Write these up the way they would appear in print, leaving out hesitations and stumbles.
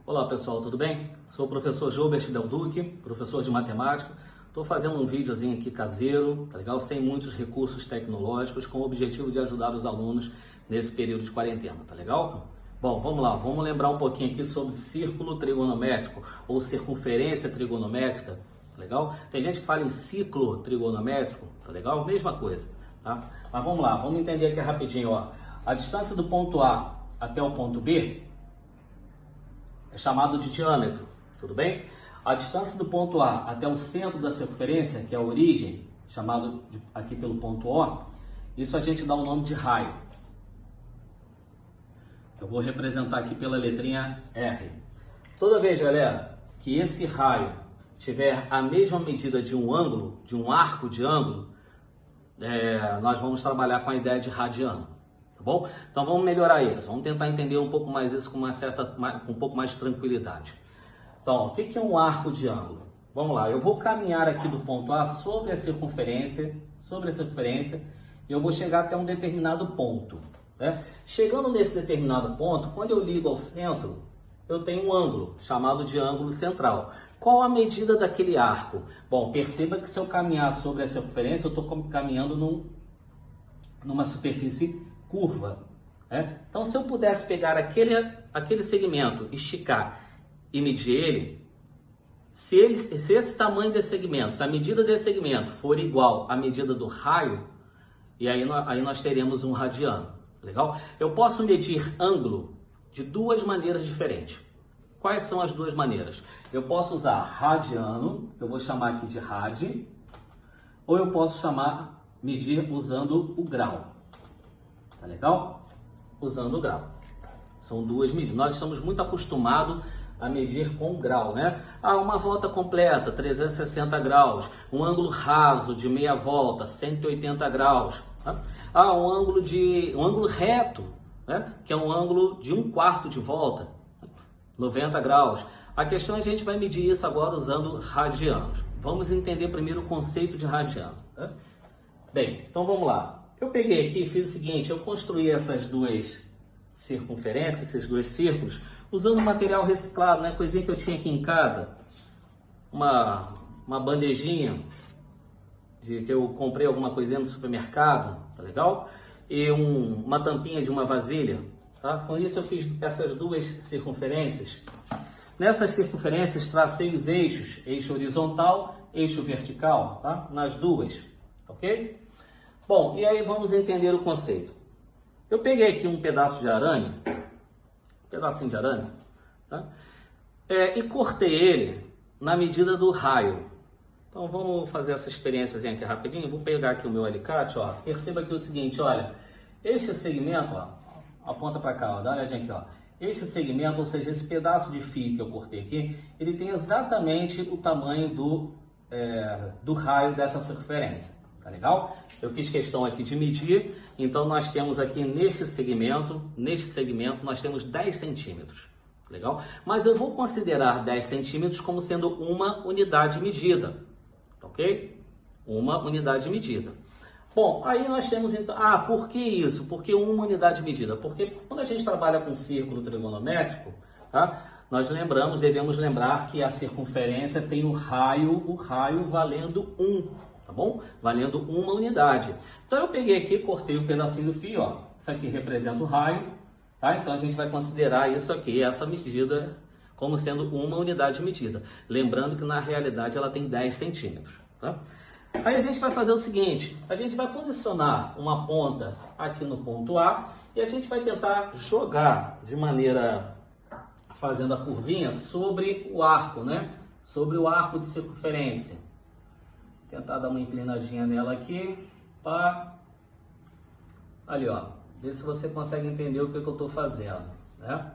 Olá pessoal, tudo bem? Sou o professor Joubert Del Duque, professor de matemática. Estou fazendo um videozinho aqui caseiro, tá legal? Sem muitos recursos tecnológicos, com o objetivo de ajudar os alunos nesse período de quarentena, tá legal? Bom, vamos lá, vamos lembrar um pouquinho aqui sobre círculo trigonométrico ou circunferência trigonométrica, tá legal? Tem gente que fala em ciclo trigonométrico, tá legal? Mesma coisa, tá? Mas vamos lá, vamos entender aqui rapidinho, ó. A distância do ponto A até o ponto B é chamado de diâmetro, tudo bem? A distância do ponto A até o centro da circunferência, que é a origem, chamado aqui pelo ponto O, isso a gente dá o nome de raio. Eu vou representar aqui pela letrinha R. Toda vez, galera, que esse raio tiver a mesma medida de um ângulo, de um arco de ângulo, nós vamos trabalhar com a ideia de radiano. Tá bom? Então vamos melhorar isso, vamos tentar entender um pouco mais isso com um pouco mais de tranquilidade. Então, o que é um arco de ângulo? Vamos lá, eu vou caminhar aqui do ponto A sobre a circunferência, e eu vou chegar até um determinado ponto. Né? Chegando nesse determinado ponto, quando eu ligo ao centro, eu tenho um ângulo, chamado de ângulo central. Qual a medida daquele arco? Bom, perceba que se eu caminhar sobre a circunferência, eu estou caminhando numa superfície curva. Né? Então, se eu pudesse pegar aquele segmento, esticar e medir ele, se esse tamanho desse segmento, se a medida desse segmento for igual à medida do raio, e aí nós teremos um radiano. Legal? Eu posso medir ângulo de duas maneiras diferentes. Quais são as duas maneiras? Eu posso usar radiano, que eu vou chamar aqui de rad, ou eu posso medir usando o grau. Tá legal? Usando o grau. São duas medidas. Nós estamos muito acostumados a medir com o grau, né? Uma volta completa, 360 graus. Um ângulo raso de meia volta, 180 graus. Tá? Um ângulo reto, né? Que é um ângulo de 1/4 de volta, 90 graus. A questão é que a gente vai medir isso agora usando radianos. Vamos entender primeiro o conceito de radiano. Tá? Bem, então vamos lá. Eu peguei aqui e fiz o seguinte, eu construí essas duas circunferências, esses dois círculos, usando material reciclado, né? Coisinha que eu tinha aqui em casa, uma bandejinha que eu comprei alguma coisinha no supermercado, tá legal? E uma tampinha de uma vasilha, tá? Com isso eu fiz essas duas circunferências. Nessas circunferências tracei os eixos, eixo horizontal, eixo vertical, tá? Nas duas, ok? Bom, e aí vamos entender o conceito. Eu peguei aqui um pedaço de arame, pedacinho de arame, tá? E cortei ele na medida do raio. Então vamos fazer essa experiência aqui rapidinho. Vou pegar aqui o meu alicate, ó. Perceba aqui o seguinte, olha, este segmento, ó, aponta para cá, ó, dá uma olhadinha aqui, ó. Este segmento, ou seja, esse pedaço de fio que eu cortei aqui, ele tem exatamente o tamanho do raio dessa circunferência. Tá legal? Eu fiz questão aqui de medir, então nós temos aqui neste segmento nós temos 10 centímetros. Legal? Mas eu vou considerar 10 centímetros como sendo uma unidade medida. Ok? Uma unidade medida. Bom, aí nós temos então... por que isso? Por que uma unidade medida? Porque quando a gente trabalha com círculo trigonométrico, tá? Nós devemos lembrar que a circunferência tem o raio valendo 1. Tá bom? Valendo uma unidade. Então eu peguei aqui, cortei um pedacinho do fio, ó. Isso aqui representa o raio, tá? Então a gente vai considerar isso aqui, essa medida, como sendo uma unidade medida. Lembrando que na realidade ela tem 10 centímetros, tá? Aí a gente vai fazer o seguinte, a gente vai posicionar uma ponta aqui no ponto A e a gente vai tentar jogar de maneira, fazendo a curvinha sobre o arco, né? Sobre o arco de circunferência. Tentar dar uma inclinadinha nela aqui, pá. Ali, ó. Vê se você consegue entender o que eu estou fazendo, né?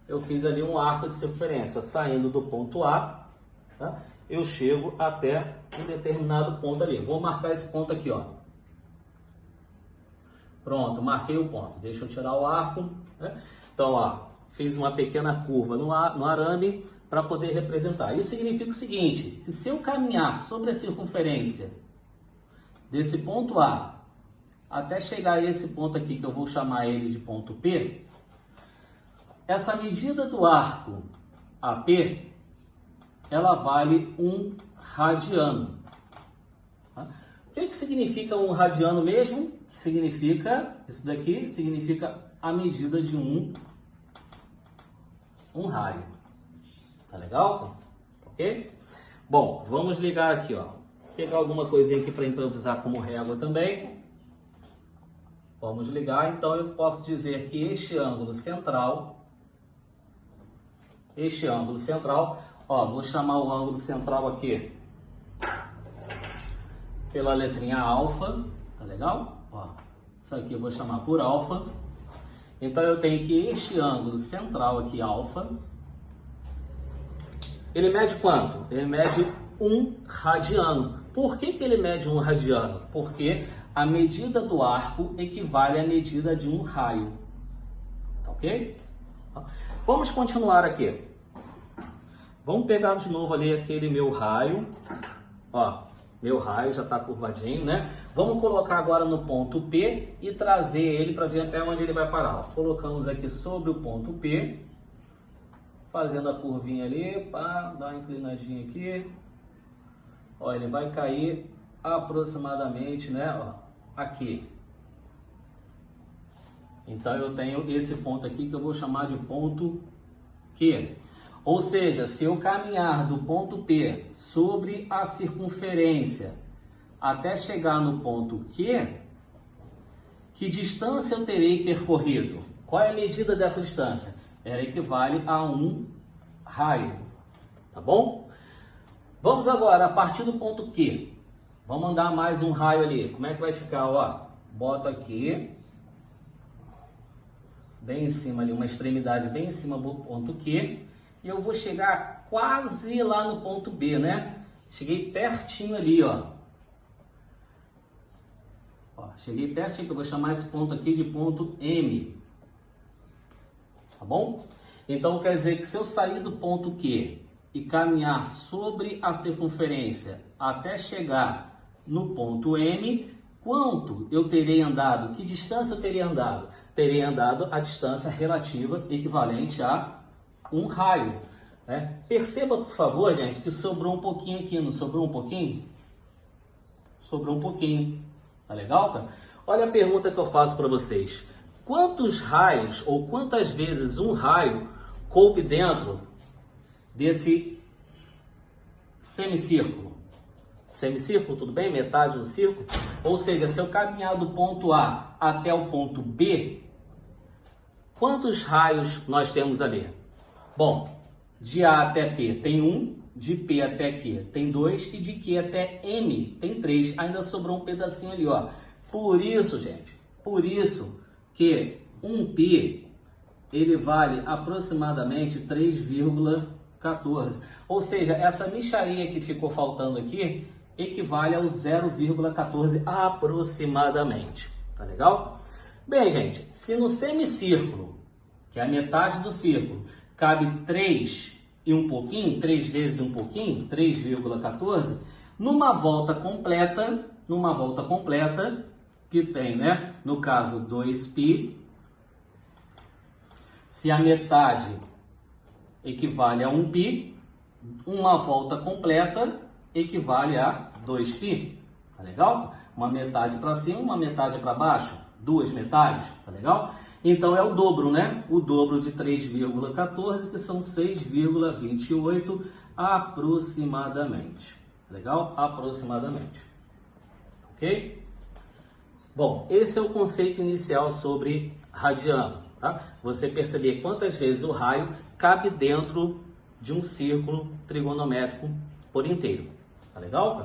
Eu fiz ali um arco de circunferência, saindo do ponto A, tá? Eu chego até um determinado ponto ali. Vou marcar esse ponto aqui, ó. Pronto, marquei o ponto. Deixa eu tirar o arco, né? Então, ó, fiz uma pequena curva no arame para poder representar. Isso significa o seguinte, que se eu caminhar sobre a circunferência desse ponto A até chegar a esse ponto aqui, que eu vou chamar ele de ponto P, essa medida do arco AP, ela vale 1 radiano. Tá? O que significa 1 radiano mesmo? Significa, isso daqui significa a medida de um raio. Tá legal? Ok? Bom, vamos ligar aqui, ó. Pegar alguma coisinha aqui para improvisar como régua também. Vamos ligar, então eu posso dizer que este ângulo central, ó, vou chamar o ângulo central aqui pela letrinha alfa, tá legal? Ó, isso aqui eu vou chamar por alfa. Então eu tenho que este ângulo central aqui, alfa, ele mede quanto? Ele mede 1 radiano. Por que ele mede 1 radiano? Porque a medida do arco equivale à medida de um raio. Tá ok? Vamos continuar aqui. Vamos pegar de novo ali aquele meu raio. Ó, meu raio já está curvadinho, né? Vamos colocar agora no ponto P e trazer ele para ver até onde ele vai parar. Ó, colocamos aqui sobre o ponto P, fazendo a curvinha ali, pá, dá uma inclinadinha aqui. Ó, ele vai cair aproximadamente, né, ó, aqui. Então eu tenho esse ponto aqui que eu vou chamar de ponto Q. Ou seja, se eu caminhar do ponto P sobre a circunferência até chegar no ponto Q, que distância eu terei percorrido? Qual é a medida dessa distância? Ela equivale a 1 raio, tá bom? Vamos agora, a partir do ponto Q, vamos andar mais um raio ali. Como é que vai ficar? Ó, boto aqui, bem em cima ali, uma extremidade bem em cima do ponto Q, e eu vou chegar quase lá no ponto B, né? Cheguei pertinho ali, ó. Cheguei pertinho, que eu vou chamar esse ponto aqui de ponto M. Tá bom? Então quer dizer que se eu sair do ponto Q e caminhar sobre a circunferência até chegar no ponto M, quanto eu terei andado? Que distância eu teria andado? Terei andado a distância relativa equivalente a 1 raio. Né? Perceba, por favor, gente, que sobrou um pouquinho aqui, não sobrou um pouquinho? Sobrou um pouquinho. Tá legal, cara? Olha a pergunta que eu faço para vocês. Quantos raios ou quantas vezes um raio coube dentro desse semicírculo? Semicírculo, tudo bem? Metade do círculo? Ou seja, se eu caminhar do ponto A até o ponto B, quantos raios nós temos ali? Bom, de A até P tem 1, de P até Q tem 2 e de Q até M tem 3. Ainda sobrou um pedacinho ali, ó. Por isso, gente, por isso que 1π ele vale aproximadamente 3,14. Ou seja, essa mixaria que ficou faltando aqui equivale ao 0,14 aproximadamente. Tá legal? Bem, gente, se no semicírculo, que é a metade do círculo, cabe 3 e um pouquinho, 3 vezes um pouquinho, 3,14, numa volta completa, que tem, né, no caso 2π, se a metade equivale a 1π, uma volta completa equivale a 2π, tá legal? Uma metade para cima, uma metade para baixo, duas metades, tá legal? Então é o dobro, né? O dobro de 3,14, que são 6,28 aproximadamente. Legal? Aproximadamente. Ok? Bom, esse é o conceito inicial sobre radiano, tá? Você perceber quantas vezes o raio cabe dentro de um círculo trigonométrico por inteiro. Tá legal?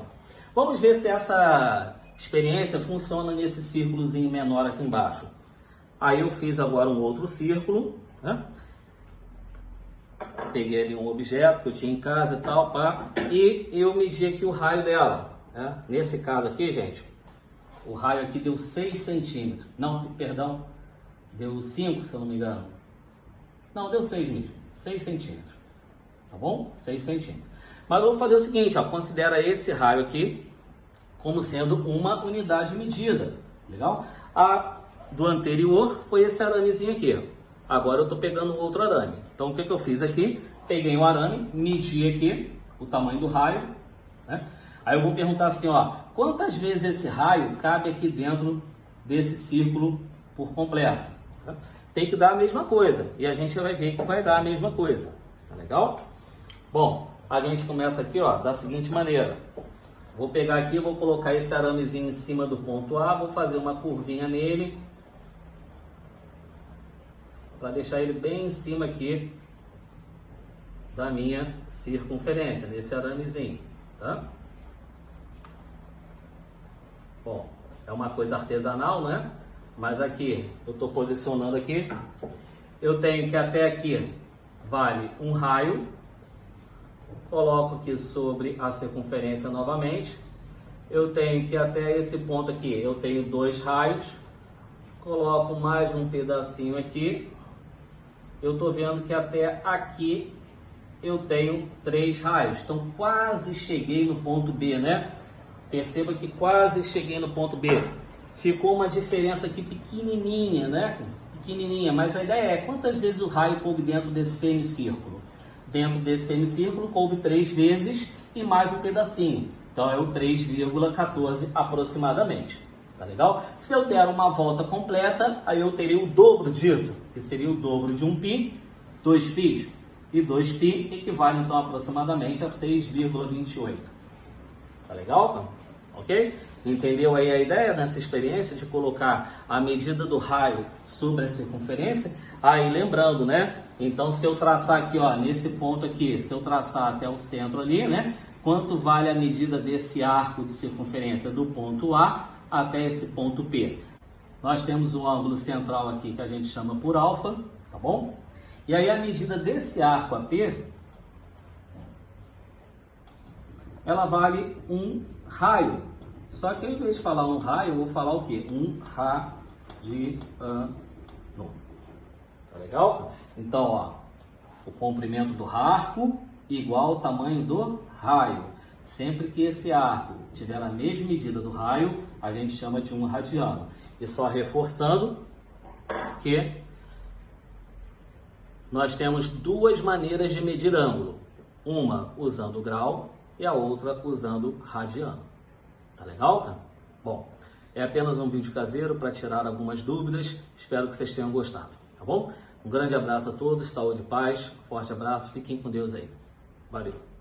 Vamos ver se essa experiência funciona nesse círculozinho menor aqui embaixo. Aí eu fiz agora um outro círculo, né? Peguei ali um objeto que eu tinha em casa e tal, pá, e eu medi aqui o raio dela, né? Nesse caso aqui, gente, o raio aqui deu 6 centímetros. Não, perdão, deu 5, se eu não me engano. Não, deu 6 mesmo, 6 centímetros. Tá bom? 6 centímetros. Mas eu vou fazer o seguinte, ó, considera esse raio aqui como sendo uma unidade medida. Legal? A do anterior foi esse aramezinho aqui. Agora eu estou pegando um outro arame. Então o que eu fiz aqui? Peguei um arame, medi aqui o tamanho do raio, né? Aí eu vou perguntar assim, ó, quantas vezes esse raio cabe aqui dentro desse círculo por completo? Tem que dar a mesma coisa, e a gente vai ver que vai dar a mesma coisa, tá legal? Bom, a gente começa aqui, ó, da seguinte maneira. Vou pegar aqui, vou colocar esse aramezinho em cima do ponto A, vou fazer uma curvinha nele, para deixar ele bem em cima aqui da minha circunferência, desse aramezinho, tá? Bom, é uma coisa artesanal, né? Mas aqui, eu estou posicionando aqui, eu tenho que até aqui vale um raio, coloco aqui sobre a circunferência novamente, eu tenho que até esse ponto aqui, eu tenho 2 raios, coloco mais um pedacinho aqui, eu estou vendo que até aqui eu tenho 3 raios, então quase cheguei no ponto B, né? Perceba que quase cheguei no ponto B. Ficou uma diferença aqui pequenininha, né? Pequenininha, mas a ideia é quantas vezes o raio coube dentro desse semicírculo? Dentro desse semicírculo coube 3 vezes e mais um pedacinho. Então é o 3,14 aproximadamente. Tá legal? Se eu der uma volta completa, aí eu teria o dobro disso, que seria o dobro de 1π, 2π. E 2π equivale então aproximadamente a 6,28. Tá legal? Ok? Entendeu aí a ideia nessa experiência de colocar a medida do raio sobre a circunferência? Aí lembrando, né? Então se eu traçar aqui, ó, nesse ponto aqui, se eu traçar até o centro ali, né? Quanto vale a medida desse arco de circunferência do ponto A até esse ponto P? Nós temos um ângulo central aqui que a gente chama por alfa, tá bom? E aí a medida desse arco AP, ela vale um raio. Só que ao invés de falar um raio, eu vou falar o quê? Um radiano. Tá legal? Então, ó, o comprimento do arco igual ao tamanho do raio. Sempre que esse arco tiver a mesma medida do raio, a gente chama de um radiano. E só reforçando que nós temos 2 maneiras de medir ângulo. Uma usando grau e a outra usando radiano. Tá legal, cara? Bom, é apenas um vídeo caseiro para tirar algumas dúvidas. Espero que vocês tenham gostado, tá bom? Um grande abraço a todos, saúde e paz. Forte abraço, fiquem com Deus aí. Valeu!